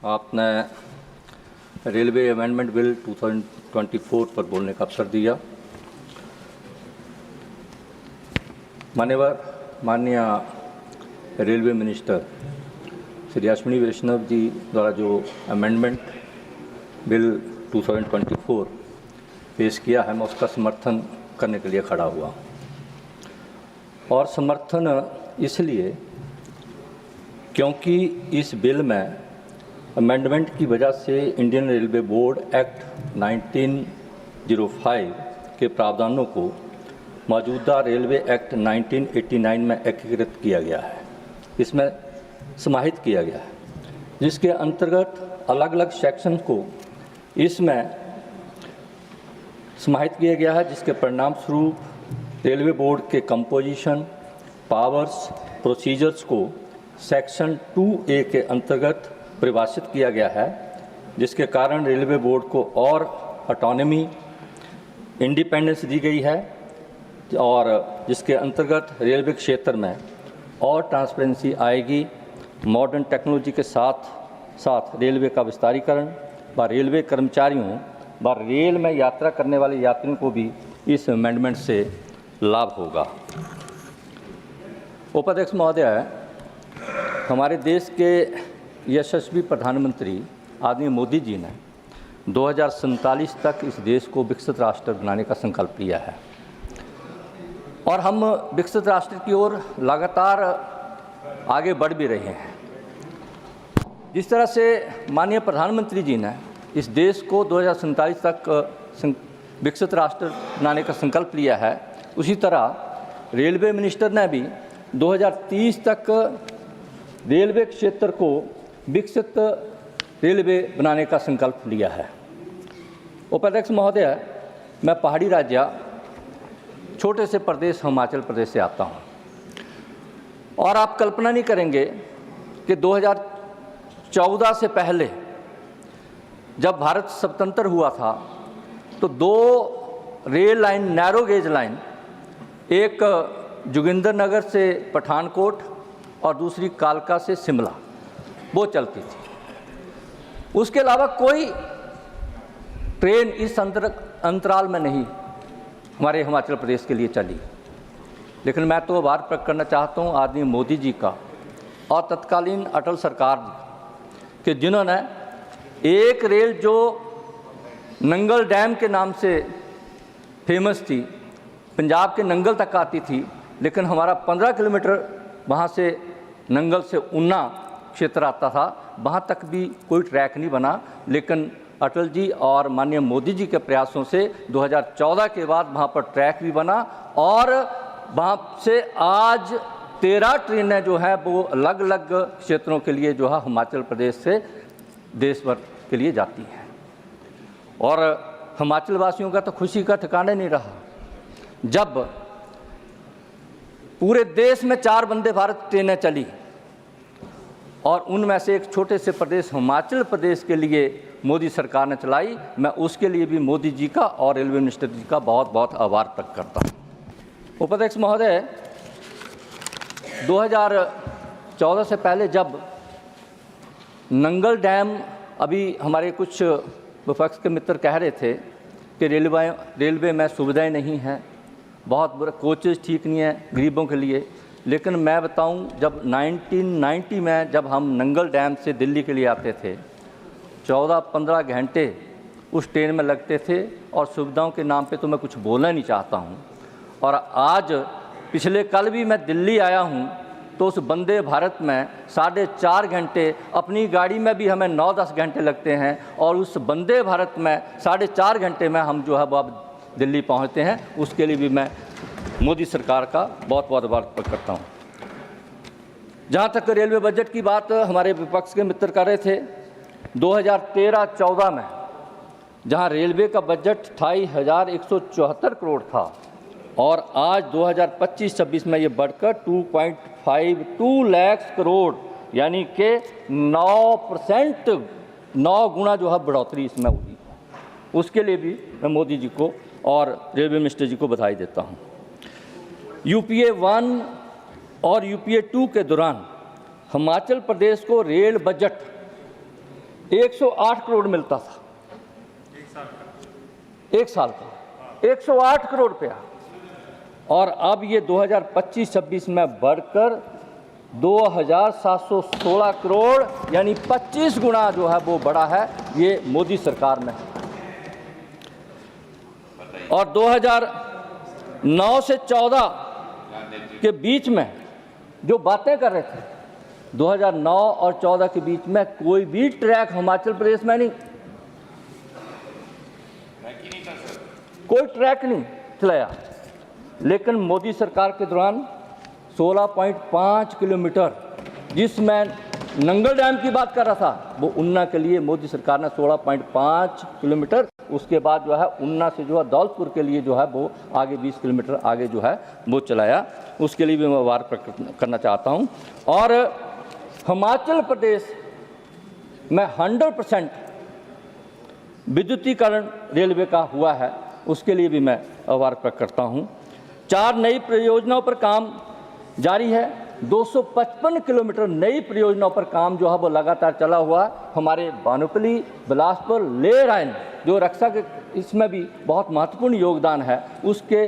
आपने railway amendment bill 2024 पर बोलने का अवसर दिया। माननीय रेलवे मिनिस्टर श्री अश्विनी वैष्णव जी द्वारा जो अमेंडमेंट बिल 2024 पेश किया है, मैं उसका समर्थन करने के लिए खड़ा हुआ। और समर्थन इसलिए क्योंकि इस बिल में अमेंडमेंट की वजह से इंडियन रेलवे बोर्ड एक्ट 1905 के प्रावधानों को मौजूदा रेलवे एक्ट 1989 में एकीकृत किया गया है, इसमें समाहित किया गया है, जिसके अंतर्गत अलग अलग सेक्शन को इसमें समाहित किया गया है, जिसके परिणाम स्वरूप रेलवे बोर्ड के कंपोजिशन, पावर्स, प्रोसीजर्स को सेक्शन 2A के अंतर्गत परिभाषित किया गया है, जिसके कारण रेलवे बोर्ड को और ऑटोनॉमी, इंडिपेंडेंस दी गई है और जिसके अंतर्गत रेलवे क्षेत्र में और ट्रांसपेरेंसी आएगी। मॉडर्न टेक्नोलॉजी के साथ साथ रेलवे का विस्तारीकरण व रेलवे कर्मचारियों व रेल में यात्रा करने वाले यात्रियों को भी इस अमेंडमेंट से लाभ होगा। उपाध्यक्ष महोदय, हमारे देश के यशस्वी प्रधानमंत्री आदरणीय मोदी जी ने 2047 तक इस देश को विकसित राष्ट्र बनाने का संकल्प लिया है और हम विकसित राष्ट्र की ओर लगातार आगे बढ़ भी रहे हैं। जिस तरह से माननीय प्रधानमंत्री जी ने इस देश को 2047 तक विकसित राष्ट्र बनाने का संकल्प लिया है, उसी तरह रेलवे मिनिस्टर ने भी 2030 तक रेलवे क्षेत्र को विकसित रेलवे बनाने का संकल्प लिया है। उपाध्यक्ष महोदय, मैं पहाड़ी राज्य छोटे से प्रदेश हिमाचल प्रदेश से आता हूं और आप कल्पना नहीं करेंगे कि 2014 से पहले जब भारत स्वतंत्र हुआ था तो 2 rail line, narrow gauge line, एक जोगिंदरनगर से पठानकोट और दूसरी कालका से शिमला, वो चलती थी। उसके अलावा कोई ट्रेन इस अंतराल में नहीं हमारे हिमाचल प्रदेश के लिए चली। लेकिन मैं तो आभार प्रकट करना चाहता हूँ आदरणीय मोदी जी का और तत्कालीन अटल सरकार जी कि जिन्होंने एक रेल जो नंगल डैम के नाम से फेमस थी, पंजाब के नंगल तक आती थी, लेकिन हमारा 15 किलोमीटर वहाँ से नंगल से ऊना क्षेत्र आता था, वहाँ तक भी कोई ट्रैक नहीं बना। लेकिन अटल जी और माननीय मोदी जी के प्रयासों से 2014 के बाद वहाँ पर ट्रैक भी बना और वहाँ से आज 13 ट्रेनें जो है वो अलग अलग क्षेत्रों के लिए जो है हिमाचल प्रदेश से देश भर के लिए जाती हैं। और हिमाचल वासियों का तो खुशी का ठिकाना नहीं रहा जब पूरे देश में 4 वंदे भारत ट्रेनें चली और उनमें से एक छोटे से प्रदेश हिमाचल प्रदेश के लिए मोदी सरकार ने चलाई। मैं उसके लिए भी मोदी जी का और रेलवे मिनिस्टर जी का बहुत बहुत आभार प्रकट करता हूँ। उपाध्यक्ष महोदय, 2014 से पहले जब नंगल डैम, अभी हमारे कुछ विपक्ष के मित्र कह रहे थे कि रेलवे में सुविधाएं नहीं हैं, बहुत बुरा, कोचेज ठीक नहीं है गरीबों के लिए। लेकिन मैं बताऊं, जब 1990 में जब हम नंगल डैम से दिल्ली के लिए आते थे, 14-15 घंटे उस ट्रेन में लगते थे और सुविधाओं के नाम पे तो मैं कुछ बोलना नहीं चाहता हूं। और आज पिछले कल भी मैं दिल्ली आया हूं तो उस वंदे भारत में 4.5 घंटे, अपनी गाड़ी में भी हमें 9-10 घंटे लगते हैं और उस वंदे भारत में 4.5 घंटे में हम जो है वो अब दिल्ली पहुंचते हैं। उसके लिए भी मैं मोदी सरकार का बहुत बहुत आभार प्रकट करता हूं। जहां तक रेलवे बजट की बात हमारे विपक्ष के मित्र कर रहे थे, 2013-14 में जहां रेलवे का बजट 28,174 करोड़ था और आज 2025-26 में ये बढ़कर 2.52 लाख करोड़, यानी कि 9%, 9 गुना जो है बढ़ोतरी इसमें हुई। उसके लिए भी मैं मोदी जी को और रेलवे मिनिस्टर जी को बधाई देता हूं। UPA 1 और UPA 2 के दौरान हिमाचल प्रदेश को रेल बजट 108 करोड़ मिलता था एक साल का, 108 करोड़ रुपया। और अब ये 2025-26 में बढ़कर 2716 करोड़, यानी 25 गुना जो है वो बड़ा है, ये मोदी सरकार में है। और 2009 से 14 के बीच में जो बातें कर रहे थे, 2009 और 14 के बीच में कोई भी ट्रैक हिमाचल प्रदेश में नहीं, कोई ट्रैक नहीं चलाया। लेकिन मोदी सरकार के दौरान 16.5 किलोमीटर, जिसमें नंगल डैम की बात कर रहा था, वो ऊना के लिए मोदी सरकार ने 16.5 किलोमीटर, उसके बाद जो है ऊना से जो है दौलतपुर के लिए जो है वो आगे 20 किलोमीटर आगे जो है वो चलाया। उसके लिए भी मैं आभार प्रकट करना चाहता हूँ। और हिमाचल प्रदेश में 100% विद्युतीकरण रेलवे का हुआ है, उसके लिए भी मैं आभार प्रकट करता हूँ। 4 नई परियोजनाओं पर काम जारी है, 255 किलोमीटर नई परियोजनाओं पर काम जो है वो लगातार चला हुआ है। हमारे भानुपल्ली, बिलासपुर, लेह लाइन जो रक्षा के इसमें भी बहुत महत्वपूर्ण योगदान है, उसके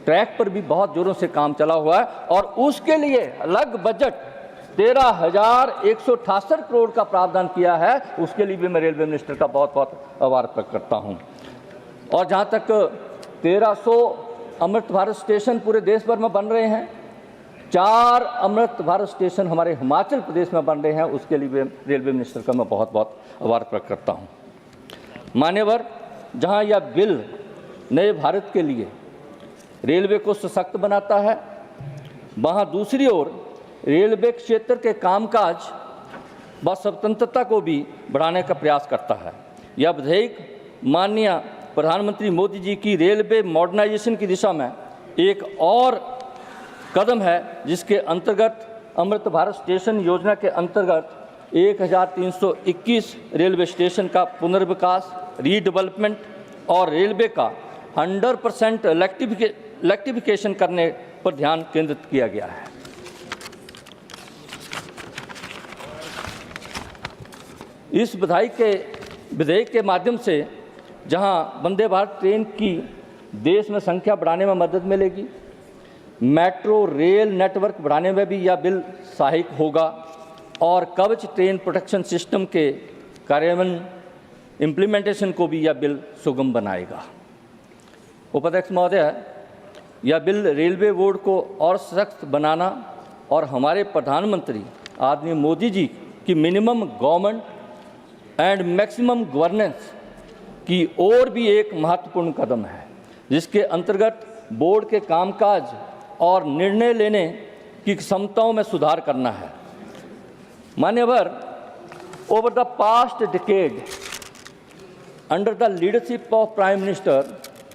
ट्रैक पर भी बहुत जोरों से काम चला हुआ है। और उसके लिए अलग बजट 13,168 करोड़ का प्रावधान किया है, उसके लिए भी मैं रेलवे मिनिस्टर का बहुत बहुत आभार प्रकट करता हूँ। और जहाँ तक 1300 अमृत भारत स्टेशन पूरे देश भर में बन रहे हैं, 4 अमृत भारत स्टेशन हमारे हिमाचल प्रदेश में बन रहे हैं, उसके लिए रेलवे मिनिस्टर का मैं बहुत बहुत आभार प्रकट करता हूँ। मान्यवर, जहाँ यह बिल नए भारत के लिए रेलवे को सशक्त बनाता है, वहाँ दूसरी ओर रेलवे क्षेत्र के कामकाज व स्वतंत्रता को भी बढ़ाने का प्रयास करता है। यह विधेयक माननीय प्रधानमंत्री मोदी जी की रेलवे मॉडर्नाइजेशन की दिशा में एक और कदम है, जिसके अंतर्गत अमृत भारत स्टेशन योजना के अंतर्गत 1321 रेलवे स्टेशन का पुनर्विकास, रीडेवलपमेंट और रेलवे का 100% इलेक्ट्रिफिकेशन करने पर ध्यान केंद्रित किया गया है। इस विधेयक के माध्यम से जहां वंदे भारत ट्रेन की देश में संख्या बढ़ाने में मदद मिलेगी, मेट्रो रेल नेटवर्क बढ़ाने में भी यह बिल सहायक होगा और कवच ट्रेन प्रोटेक्शन सिस्टम के कार्यान्वयन इम्प्लीमेंटेशन को भी यह बिल सुगम बनाएगा। उपाध्यक्ष महोदय, यह बिल रेलवे बोर्ड को और सशक्त बनाना और हमारे प्रधानमंत्री आदरणीय मोदी जी की minimum government and maximum governance की ओर भी एक महत्वपूर्ण कदम है, जिसके अंतर्गत बोर्ड के कामकाज और निर्णय लेने की क्षमताओं में सुधार करना है। मान्यवर, over the past decade under the leadership of Prime Minister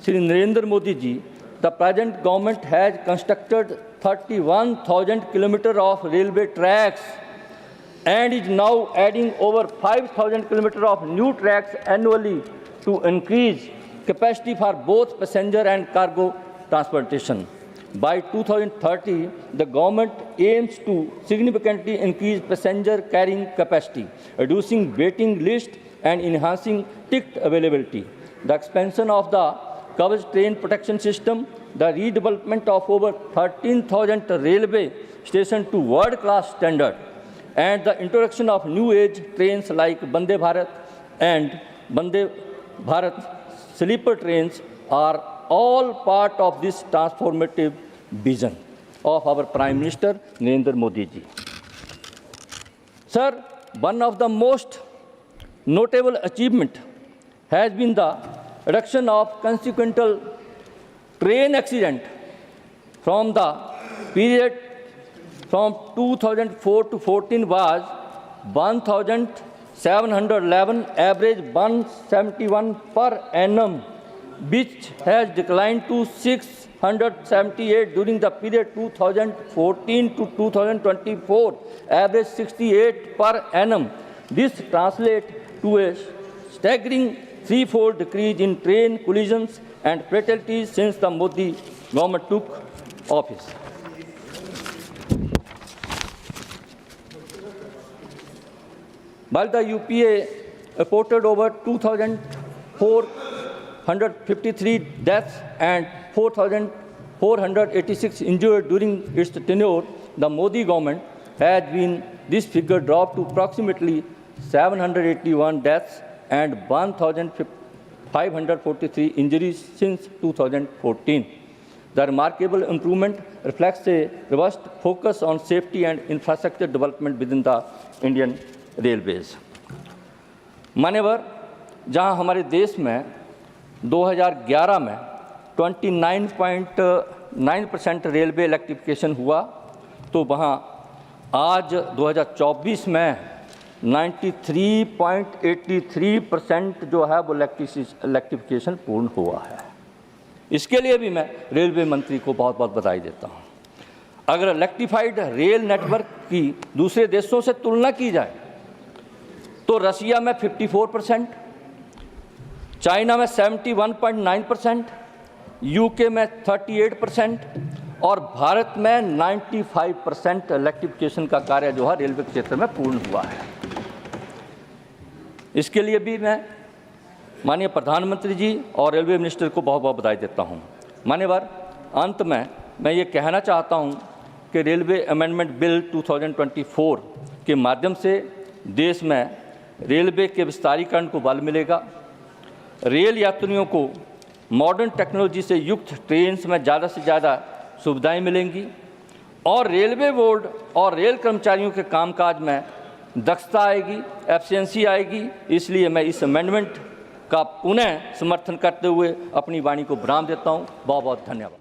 Shri Narendra Modi ji, the present government has constructed 31,000 kilometers of railway tracks and is now adding over 5,000 kilometers of new tracks annually to increase capacity for both passenger and cargo transportation. By 2030, the government aims to significantly increase passenger carrying capacity, reducing waiting list and enhancing ticket availability. The expansion of the coverage train protection system, the redevelopment of over 13,000 railway stations to world-class standard, and the introduction of new age trains like Vande Bharat and Vande Bharat sleeper trains are all part of this transformative vision of our Prime Minister Narendra Modi ji. Sir, one of the most notable achievement has been the reduction of consequential train accident from the period from 2004 to 14 was 1,711, average 171 per annum, which has declined to 678 during the period 2014 to 2024, average 68 per annum. This translates to a staggering threefold decrease in train collisions and fatalities since the Modi government took office. While the UPA reported over 2,453 deaths and 4,486 injured during its tenure, the Modi government has been this figure dropped to approximately 781 deaths and 1,543 injuries since 2014. The remarkable improvement reflects a robust focus on safety and infrastructure development within the Indian Railways. मान्यवर, जहां हमारे देश में 2011 में 29.9% railway electrification हुआ, तो वहां आज 2024 में 93.83% जो है वो इलेक्ट्रिफिकेशन पूर्ण हुआ है। इसके लिए भी मैं रेलवे मंत्री को बहुत बहुत बधाई देता हूं। अगर इलेक्ट्रिफाइड रेल नेटवर्क की दूसरे देशों से तुलना की जाए तो रसिया में 54%, चाइना में 71.9%, यूके में 38% और भारत में 95% इलेक्ट्रिफिकेशन का कार्य जो है रेलवे क्षेत्र में पूर्ण हुआ है। इसके लिए भी मैं माननीय प्रधानमंत्री जी और रेलवे मिनिस्टर को बहुत बहुत बधाई देता हूं। मान्यवर, अंत में मैं ये कहना चाहता हूं कि रेलवे अमेंडमेंट बिल 2024 के माध्यम से देश में रेलवे के विस्तारीकरण को बल मिलेगा। रेल यात्रियों को मॉडर्न टेक्नोलॉजी से युक्त ट्रेन में ज़्यादा से ज़्यादा सुविधाएं मिलेंगी और रेलवे बोर्ड और रेल कर्मचारियों के कामकाज में दक्षता आएगी, एफिशिएंसी आएगी। इसलिए मैं इस अमेंडमेंट का पुनः समर्थन करते हुए अपनी वाणी को विराम देता हूं। बहुत बहुत धन्यवाद।